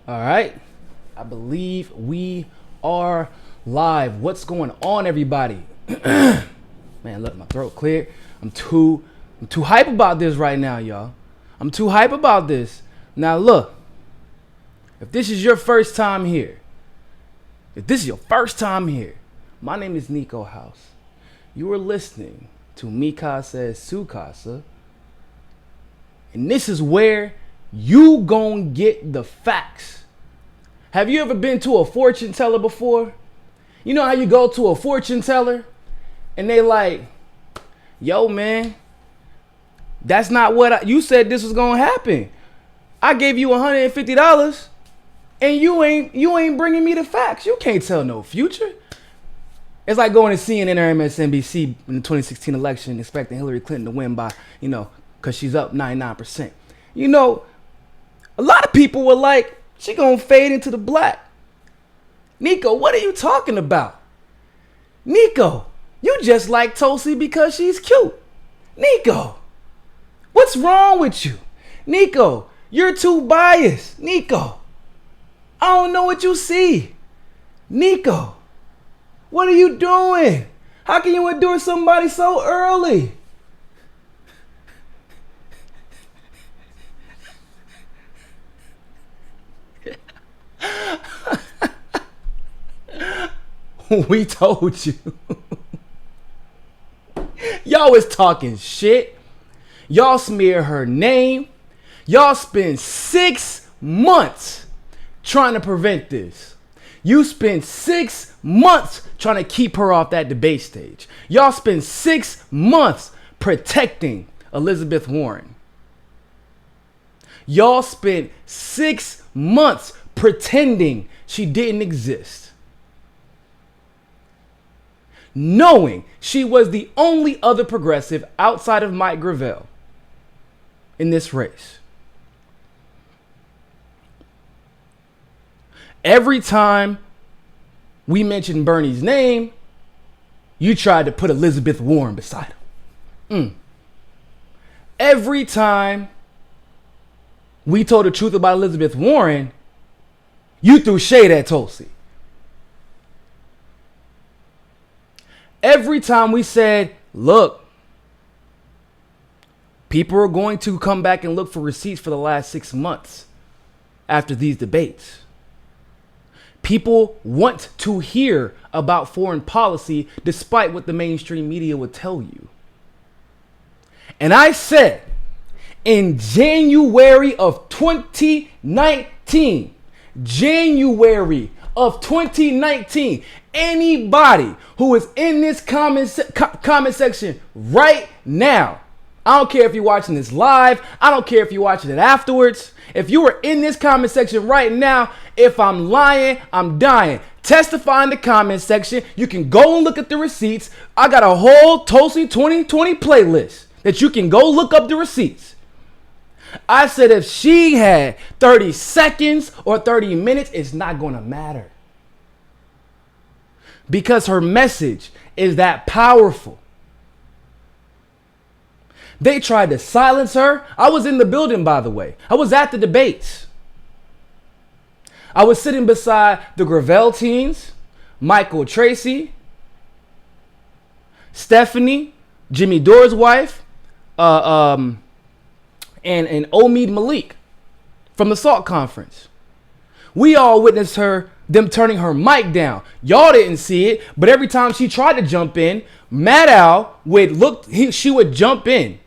All right. I believe we are live. What's going on, everybody? Man, look, my throat cleared. I'm too hype about this right now, y'all. I'm too hype about this. Now, look. If this is your first time here, my name is Niko House. You are listening to Mi Casa es Su Casa. And this is where you gon' get the facts. Have you ever been to a fortune teller before? You know how you go to a fortune teller and they like, yo, man, that's not what you said this was gonna happen. I gave you $150 and you ain't bringing me the facts. You can't tell no future. It's like going to CNN or MSNBC in the 2016 election expecting Hillary Clinton to win by, because she's up 99%. A lot of people were like, she gonna fade into the black. Niko, what are you talking about? Niko, you just like Tulsi because she's cute. Niko, what's wrong with you? Niko, you're too biased. Niko, I don't know what you see. Niko, what are you doing? How can you endure somebody so early? We told you. Y'all was talking shit. Y'all smear her name. Y'all spend 6 months trying to prevent this. You spent 6 months trying to keep her off that debate stage. Y'all spent 6 months protecting Elizabeth Warren. Y'all spent 6 months pretending she didn't exist, knowing she was the only other progressive outside of Mike Gravel in this race. Every time we mentioned Bernie's name, you tried to put Elizabeth Warren beside him. Every time we told the truth about Elizabeth Warren, you threw shade at Tulsi. Every time we said, look, people are going to come back and look for receipts for the last 6 months after these debates. People want to hear about foreign policy despite what the mainstream media would tell you. And I said in January of 2019, anybody who is in this comment section right now, I don't care if you're watching this live, I don't care if you're watching it afterwards, if you are in this comment section right now, if I'm lying, I'm dying. Testify in the comment section. You can go and look at the receipts. I got a whole Tulsi 2020 playlist that you can go look up the receipts. I said if she had 30 seconds or 30 minutes, it's not going to matter. Because her message is that powerful. They tried to silence her. I was in the building, by the way. I was at the debates. I was sitting beside the Gravel teens, Michael Tracy, Stephanie, Jimmy Dore's wife, and Omid Malik from the SALT conference. We all witnessed them turning her mic down. Y'all didn't see it, but every time she tried to jump in, Maddow she would jump in.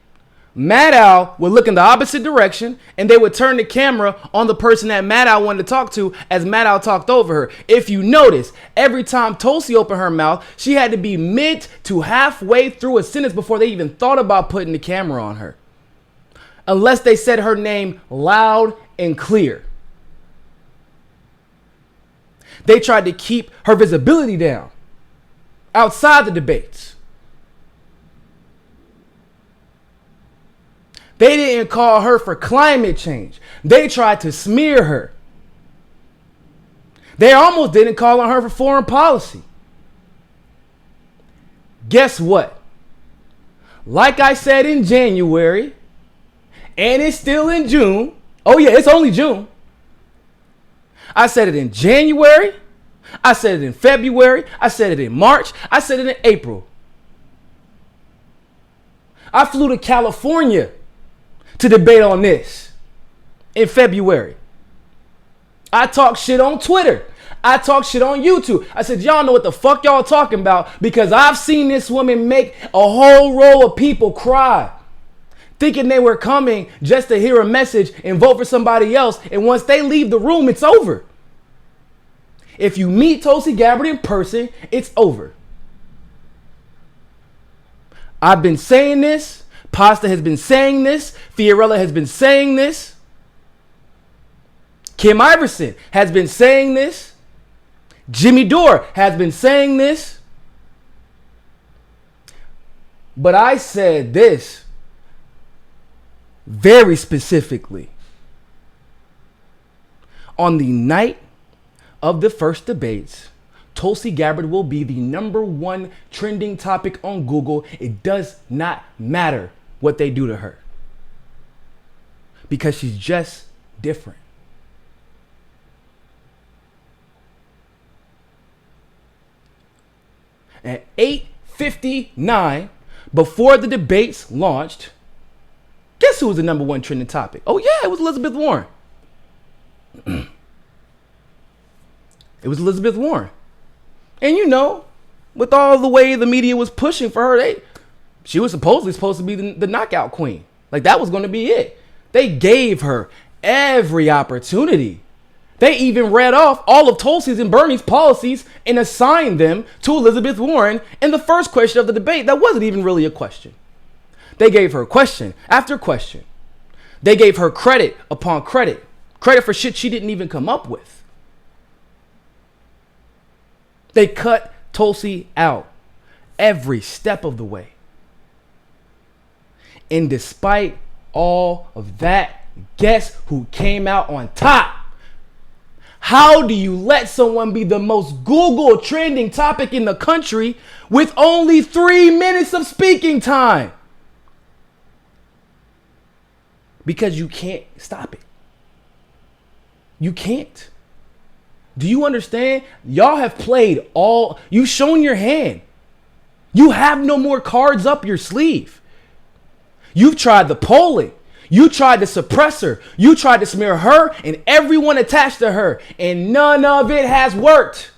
Maddow would look in the opposite direction, and they would turn the camera on the person that Maddow wanted to talk to as Maddow talked over her. If you notice, every time Tulsi opened her mouth, she had to be mid to halfway through a sentence before they even thought about putting the camera on her. Unless they said her name loud and clear. They tried to keep her visibility down outside the debates. They didn't call her for climate change. They tried to smear her. They almost didn't call on her for foreign policy. Guess what? Like I said in January, and it's still in June. Oh yeah, it's only June. I said it in January. I said it in February. I said it in March. I said it in April. I flew to California to debate on this in February. I talked shit on Twitter. I talked shit on YouTube. I said, y'all know what the fuck y'all talking about, because I've seen this woman make a whole row of people cry, thinking they were coming just to hear a message and vote for somebody else. And once they leave the room, it's over. If you meet Tulsi Gabbard in person, it's over. I've been saying this. Pasta has been saying this. Fiorella has been saying this. Kim Iverson has been saying this. Jimmy Dore has been saying this. But I said this very specifically on the night of the first debates. Tulsi Gabbard will be the #1 trending topic on Google. It does not matter what they do to her, because she's just different. At 8:59, before the debates launched, guess who was the #1 trending topic? Oh yeah, it was Elizabeth Warren. It was Elizabeth Warren. And you know, with all the way the media was pushing for her, she was supposed to be the knockout queen. Like, that was going to be it. They gave her every opportunity. They even read off all of Tulsi's and Bernie's policies and assigned them to Elizabeth Warren in the first question of the debate. That wasn't even really a question. They gave her question after question. They gave her credit upon credit. Credit for shit she didn't even come up with. They cut Tulsi out every step of the way. And despite all of that, guess who came out on top? How do you let someone be the most Google trending topic in the country with only 3 minutes of speaking time? Because you can't stop it. You can't. Do you understand? Y'all have played all, you've shown your hand. You have no more cards up your sleeve. You've tried the polling. You tried to suppress her. You tried to smear her and everyone attached to her, and none of it has worked.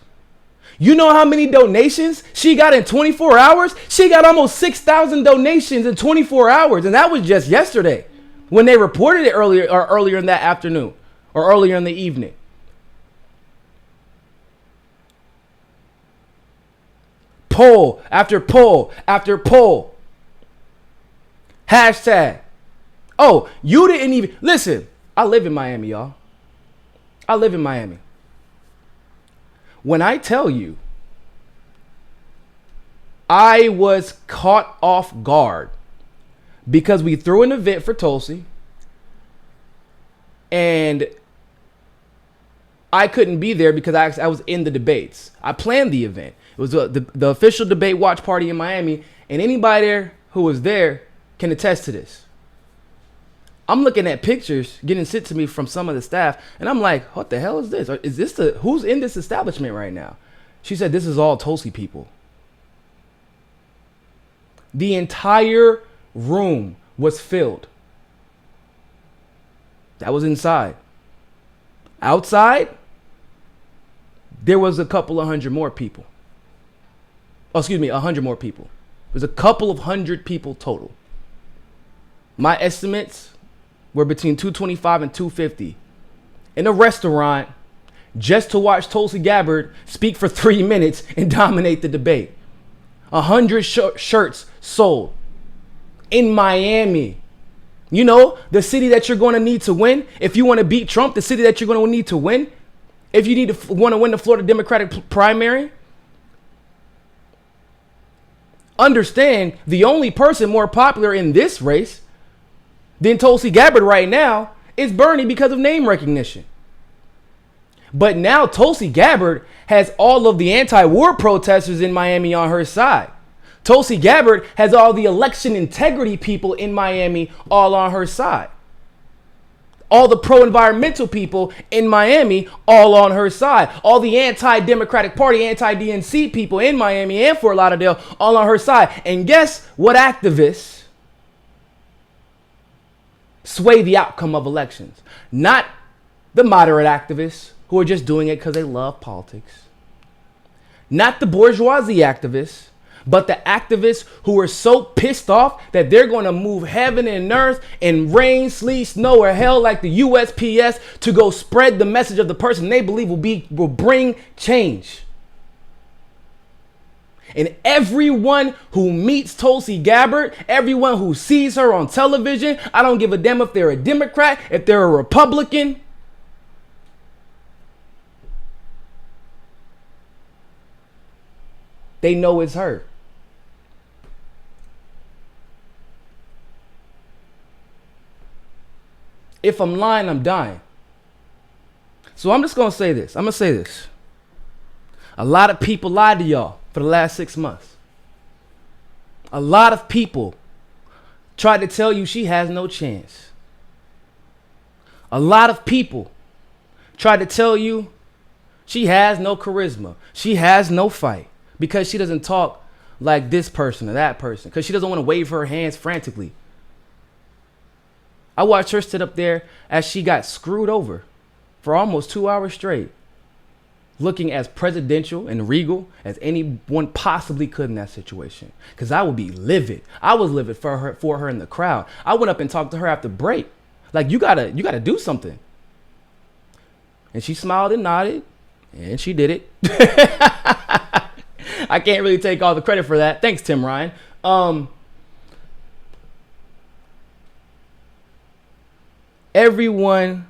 You know how many donations she got in 24 hours? She got almost 6,000 donations in 24 hours, and that was just yesterday when they reported it earlier in that afternoon or earlier in the evening. Poll after poll after poll. Hashtag. Oh, you didn't even listen. I live in Miami, y'all. I live in Miami. When I tell you, I was caught off guard because we threw an event for Tulsi and I couldn't be there because I was in the debates. I planned the event. It was the official debate watch party in Miami, and anybody there who was there can attest to this. I'm looking at pictures getting sent to me from some of the staff, and I'm like, what the hell is this? Or is this who's in this establishment right now? She said, this is all Tulsi people. The entire room was filled. That was inside. Outside, there was a couple of hundred more people. Oh, excuse me, 100 more people. There's a couple of hundred people total. My estimates were between 225 and 250 in a restaurant just to watch Tulsi Gabbard speak for 3 minutes and dominate the debate. 100 shirts sold in Miami. You know, the city that you're going to need to win. If you want to beat Trump, the city that you're going to need to win. If you want to win the Florida Democratic primary. Understand, the only person more popular in this race than Tulsi Gabbard right now is Bernie because of name recognition. But now Tulsi Gabbard has all of the anti-war protesters in Miami on her side. Tulsi Gabbard has all the election integrity people in Miami all on her side. All the pro-environmental people in Miami, all on her side. All the anti-Democratic Party, anti-DNC people in Miami and Fort Lauderdale, all on her side. And guess what activists sway the outcome of elections? Not the moderate activists who are just doing it because they love politics. Not the bourgeoisie activists, but the activists who are so pissed off that they're going to move heaven and earth in rain, sleet, snow, or hell like the USPS to go spread the message of the person they believe will bring change. And everyone who meets Tulsi Gabbard, everyone who sees her on television, I don't give a damn if they're a Democrat, if they're a Republican, they know it's her. If I'm lying, I'm dying. So I'm just going to say this. I'm going to say this. A lot of people lied to y'all for the last 6 months. A lot of people tried to tell you she has no chance. A lot of people tried to tell you she has no charisma. She has no fight because she doesn't talk like this person or that person, because she doesn't want to wave her hands frantically. I watched her sit up there as she got screwed over for almost 2 hours straight, looking as presidential and regal as anyone possibly could in that situation. Because I would be livid. I was livid for her in the crowd. I went up and talked to her after break. Like, you gotta do something. And she smiled and nodded, and she did it. I can't really take all the credit for that. Thanks, Tim Ryan. Everyone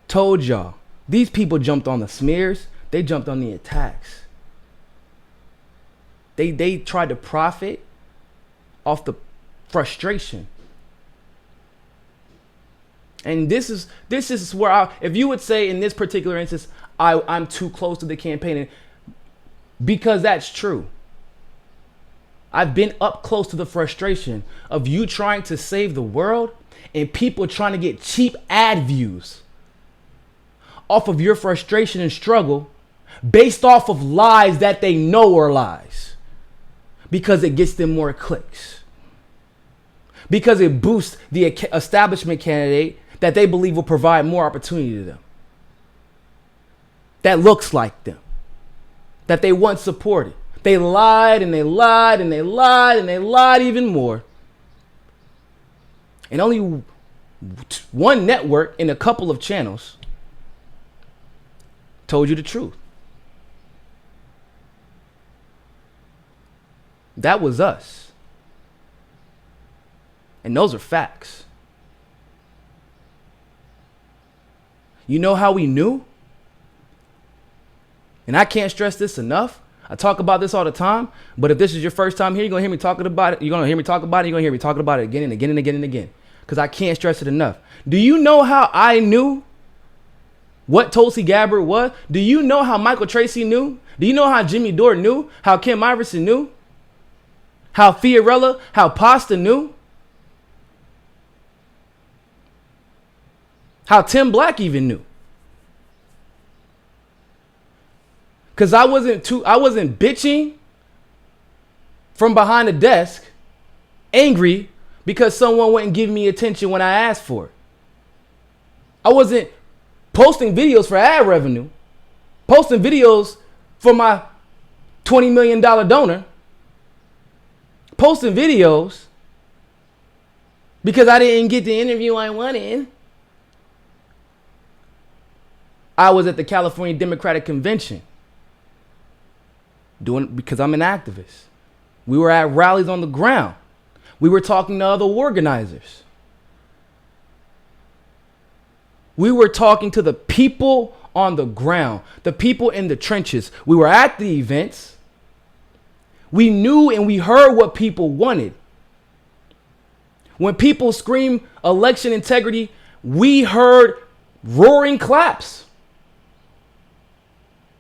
told y'all. These people jumped on the smears. They jumped on the attacks. They tried to profit off the frustration. And this is where if you would say in this particular instance, I'm too close to the campaign, and because that's true. I've been up close to the frustration of you trying to save the world and people trying to get cheap ad views off of your frustration and struggle based off of lies that they know are lies, because it gets them more clicks, because it boosts the establishment candidate that they believe will provide more opportunity to them, that looks like them, that they once supported. They lied and they lied and they lied and they lied even more. And only one network in a couple of channels told you the truth. That was us. And those are facts. You know how we knew? And I can't stress this enough. I talk about this all the time, but if this is your first time here, you're going to hear me talking about it. You're going to hear me talk about it. You're going to hear me talking about it again and again and again and again, because I can't stress it enough. Do you know how I knew what Tulsi Gabbard was? Do you know how Michael Tracy knew? Do you know how Jimmy Dore knew? How Kim Iverson knew? How Fiorella, how Pasta knew? How Tim Black even knew? Because I wasn't bitching from behind the desk, angry because someone wouldn't give me attention when I asked for it. I wasn't posting videos for ad revenue, posting videos for my $20 million donor, posting videos because I didn't get the interview I wanted. I was at the California Democratic Convention because I'm an activist. We were at rallies on the ground. We were talking to other organizers. We were talking to the people on the ground, the people in the trenches. We were at the events. We knew and we heard what people wanted. When people scream election integrity, we heard roaring claps.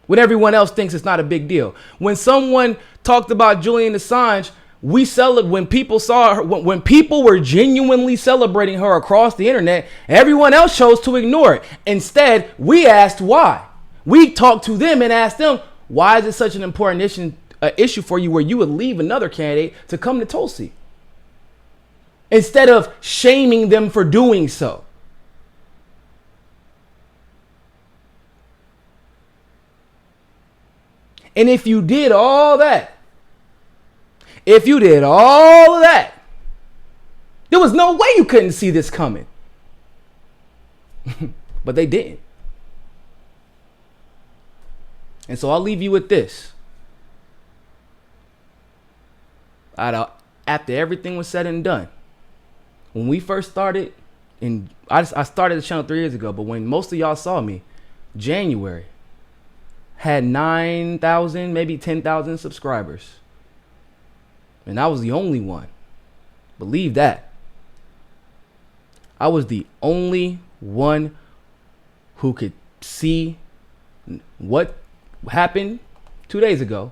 When everyone else thinks it's not a big deal. When someone talked about Julian Assange, When people saw her, when people were genuinely celebrating her across the internet, everyone else chose to ignore it. Instead, we asked why. We talked to them and asked them, why is it such an important issue for you where you would leave another candidate to come to Tulsi? Instead of shaming them for doing so. And if you did all that, there was no way you couldn't see this coming. But they didn't. And so I'll leave you with this. After everything was said and done, when we first started, I started the channel 3 years ago, but when most of y'all saw me, January had 9,000, maybe 10,000 subscribers. And I was the only one. Believe that. I was the only one who could see what happened 2 days ago.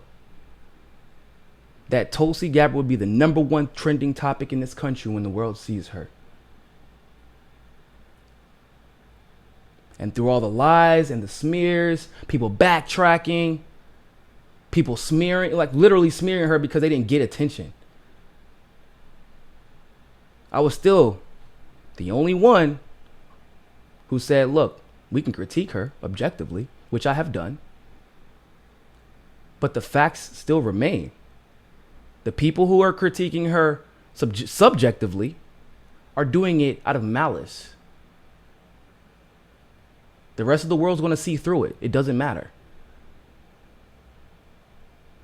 That Tulsi Gabbard would be the #1 trending topic in this country when the world sees her. And through all the lies and the smears, people backtracking, people smearing, like literally smearing her because they didn't get attention, I was still the only one who said, look, we can critique her objectively, which I have done, but the facts still remain. The people who are critiquing her subjectively are doing it out of malice. The rest of the world's going to see through it. It doesn't matter.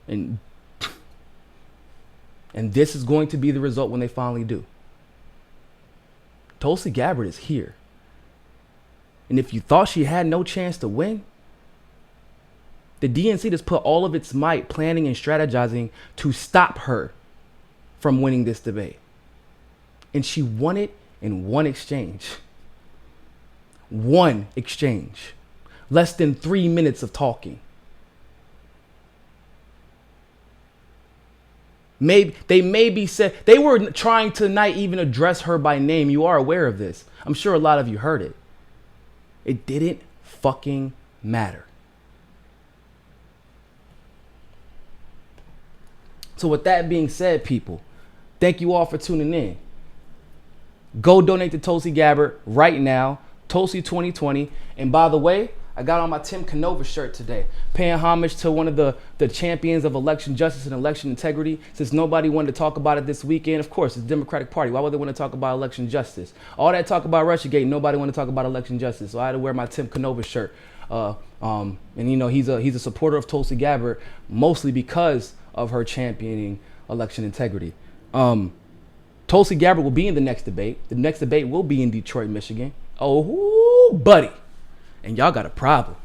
And this is going to be the result when they finally do. Tulsi Gabbard is here. And if you thought she had no chance to win, the DNC just put all of its might planning and strategizing to stop her from winning this debate. And she won it in one exchange. One exchange. Less than 3 minutes of talking. They were trying to not even address her by name. You are aware of this. I'm sure a lot of you heard it. It didn't fucking matter. So with that being said, people, thank you all for tuning in. Go donate to Tulsi Gabbard right now. Tulsi 2020. And by the way, I got on my Tim Canova shirt today, paying homage to one of the champions of election justice and election integrity. Since nobody wanted to talk about it this weekend, of course, it's the Democratic Party. Why would they want to talk about election justice? All that talk about Russiagate, nobody wanted to talk about election justice. So I had to wear my Tim Canova shirt. And you know, he's a supporter of Tulsi Gabbard, mostly because of her championing election integrity. Tulsi Gabbard will be in the next debate. The next debate will be in Detroit, Michigan. Oh, buddy. And y'all got a problem.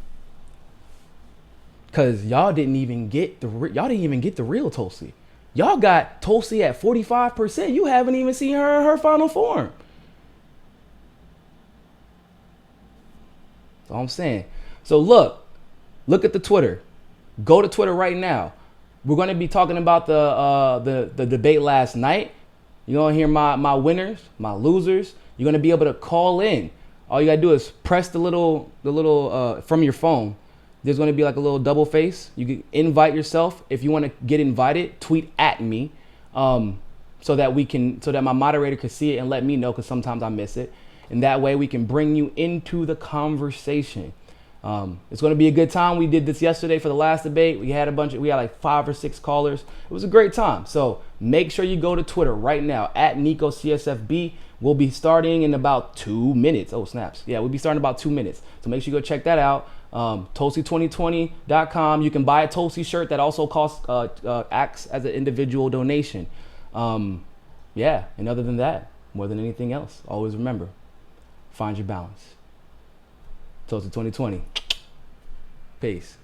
Cause y'all didn't even get the real Tulsi. Y'all got Tulsi at 45%. You haven't even seen her in her final form. That's all I'm saying. So look at the Twitter. Go to Twitter right now. We're going to be talking about the debate last night. You're going to hear my winners, my losers. You're going to be able to call in. All you got to do is press the little from your phone. There's going to be like a little double face. You can invite yourself. If you want to get invited, tweet at me so that my moderator can see it and let me know, because sometimes I miss it. And that way we can bring you into the conversation. It's going to be a good time. We did this yesterday for the last debate. We had like 5 or 6 callers. It was a great time. So make sure you go to Twitter right now at Niko CSFB. We'll be starting in about 2 minutes. Oh, snaps. Yeah, we'll be starting in about 2 minutes. So make sure you go check that out. Tulsi2020.com. You can buy a Tulsi shirt that also acts as an individual donation. Yeah, and other than that, more than anything else, always remember, find your balance. Tulsi 2020. Peace.